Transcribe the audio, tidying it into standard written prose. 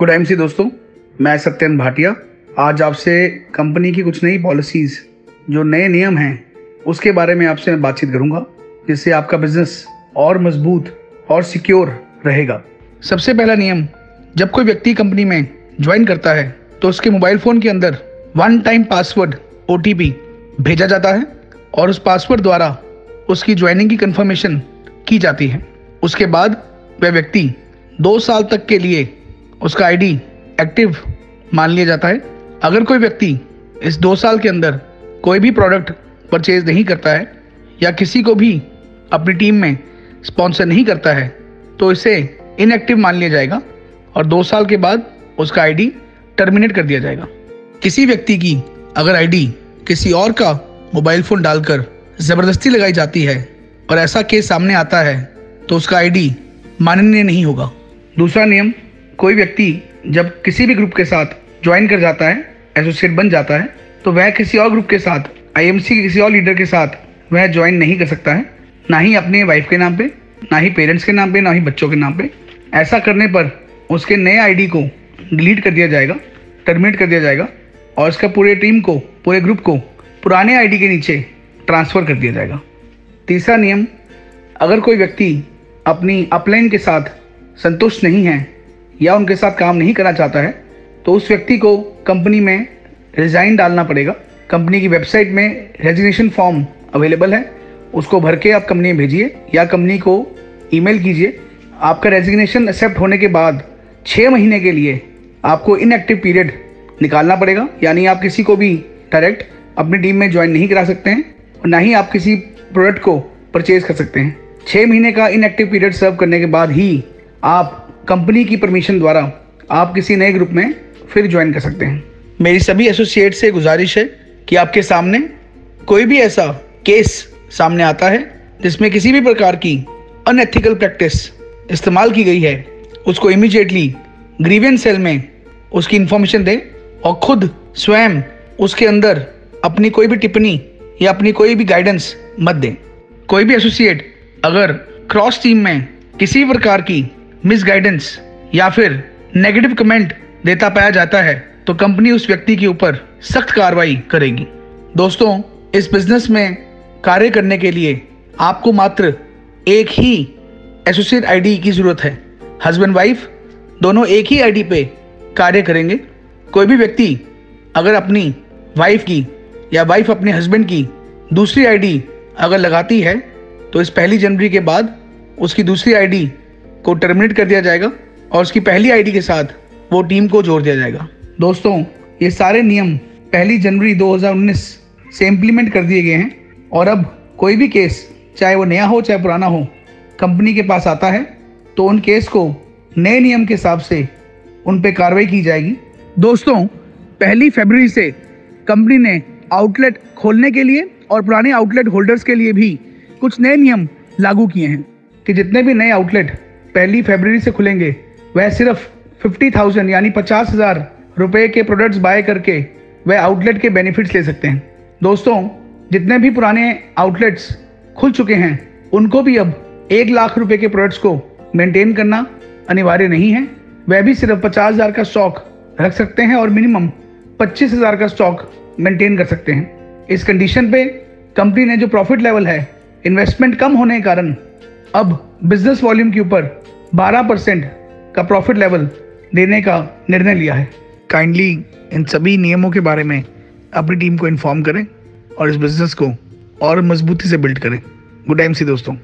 Good MC दोस्तों, मैं सत्यन भाटिया आज आपसे कंपनी की कुछ नई पॉलिसीज़, जो नए नियम हैं, उसके बारे में आपसे मैं बातचीत करूंगा, जिससे आपका बिजनेस और मजबूत और सिक्योर रहेगा। सबसे पहला नियम, जब कोई व्यक्ति कंपनी में ज्वाइन करता है तो उसके मोबाइल फ़ोन के अंदर वन टाइम पासवर्ड OTP भेजा जाता है और उस पासवर्ड द्वारा उसकी ज्वाइनिंग की कंफर्मेशन की जाती है। उसके बाद वह व्यक्ति 2 साल तक के लिए उसका ID एक्टिव मान लिया जाता है। अगर कोई व्यक्ति इस 2 साल के अंदर कोई भी प्रोडक्ट परचेज नहीं करता है या किसी को भी अपनी टीम में स्पॉन्सर नहीं करता है तो इसे इनएक्टिव मान लिया जाएगा और 2 साल के बाद उसका ID टर्मिनेट कर दिया जाएगा। किसी व्यक्ति की अगर ID किसी और का मोबाइल फ़ोन डालकर ज़बरदस्ती लगाई जाती है और ऐसा केस सामने आता है तो उसका ID माननीय नहीं होगा। दूसरा नियम, कोई व्यक्ति जब किसी भी ग्रुप के साथ ज्वाइन कर जाता है, एसोसिएट बन जाता है, तो वह किसी और ग्रुप के साथ, IMC के किसी और लीडर के साथ वह ज्वाइन नहीं कर सकता है, ना ही अपने वाइफ के नाम पे, ना ही पेरेंट्स के नाम पे, ना ही बच्चों के नाम पे। ऐसा करने पर उसके नए ID को डिलीट कर दिया जाएगा, टर्मिनेट कर दिया जाएगा और इसका पूरे टीम को, पूरे ग्रुप को पुराने ID के नीचे ट्रांसफ़र कर दिया जाएगा। तीसरा नियम, अगर कोई व्यक्ति अपनी अपलाइन के साथ संतुष्ट नहीं है या उनके साथ काम नहीं करना चाहता है तो उस व्यक्ति को कंपनी में रिज़ाइन डालना पड़ेगा। कंपनी की वेबसाइट में रेजिग्नेशन फॉर्म अवेलेबल है, उसको भर के आप कंपनी में भेजिए या कंपनी को ईमेल कीजिए। आपका रेजिग्नेशन एक्सेप्ट होने के बाद 6 महीने के लिए आपको इनएक्टिव पीरियड निकालना पड़ेगा, यानी आप किसी को भी डायरेक्ट अपनी टीम में ज्वाइन नहीं करा सकते हैं और ना ही आप किसी प्रोडक्ट को परचेज कर सकते हैं। 6 महीने का इनएक्टिव पीरियड सर्व करने के बाद ही आप कंपनी की परमिशन द्वारा आप किसी नए ग्रुप में फिर ज्वाइन कर सकते हैं। मेरी सभी एसोसिएट से गुजारिश है कि आपके सामने कोई भी ऐसा केस सामने आता है जिसमें किसी भी प्रकार की अनएथिकल प्रैक्टिस इस्तेमाल की गई है, उसको इमीडिएटली ग्रीवेंस सेल में उसकी इन्फॉर्मेशन दें और खुद स्वयं उसके अंदर अपनी कोई भी टिप्पणी या अपनी कोई भी गाइडेंस मत दें। कोई भी एसोसिएट अगर क्रॉस टीम में किसी प्रकार की मिसगाइडेंस या फिर नेगेटिव कमेंट देता पाया जाता है तो कंपनी उस व्यक्ति के ऊपर सख्त कार्रवाई करेगी। दोस्तों, इस बिजनेस में कार्य करने के लिए आपको मात्र एक ही एसोसिएट ID की ज़रूरत है। हस्बैंड वाइफ दोनों एक ही ID पे कार्य करेंगे। कोई भी व्यक्ति अगर अपनी वाइफ की या वाइफ अपने हस्बैंड की दूसरी ID अगर लगाती है तो इस 1 जनवरी के बाद उसकी दूसरी ID को टर्मिनेट कर दिया जाएगा और उसकी पहली ID के साथ वो टीम को जोड़ दिया जाएगा। दोस्तों, ये सारे नियम 1 जनवरी 2019 से इम्प्लीमेंट कर दिए गए हैं और अब कोई भी केस, चाहे वो नया हो चाहे पुराना हो, कंपनी के पास आता है तो उन केस को नए नियम के हिसाब से उन पे कार्रवाई की जाएगी। दोस्तों, 1 फरवरी से कंपनी ने आउटलेट खोलने के लिए और पुराने आउटलेट होल्डर्स के लिए भी कुछ नए नियम लागू किए हैं कि जितने भी नए आउटलेट 1 फरवरी से खुलेंगे वह सिर्फ 50,000 यानी 50,000 रुपये के प्रोडक्ट्स बाय करके वह आउटलेट के बेनिफिट्स ले सकते हैं। दोस्तों, जितने भी पुराने आउटलेट्स खुल चुके हैं उनको भी अब 1 लाख रुपए के प्रोडक्ट्स को मेंटेन करना अनिवार्य नहीं है। वह भी सिर्फ 50,000 का स्टॉक रख सकते हैं और मिनिमम 25,000 का स्टॉक मेंटेन कर सकते हैं। इस कंडीशन पे कंपनी ने जो प्रॉफिट लेवल है, इन्वेस्टमेंट कम होने के कारण अब बिजनेस वॉल्यूम के ऊपर 12% का प्रॉफिट लेवल देने का निर्णय लिया है। काइंडली इन सभी नियमों के बारे में अपनी टीम को इन्फॉर्म करें और इस बिज़नेस को और मजबूती से बिल्ड करें। गुड टाइम सी दोस्तों।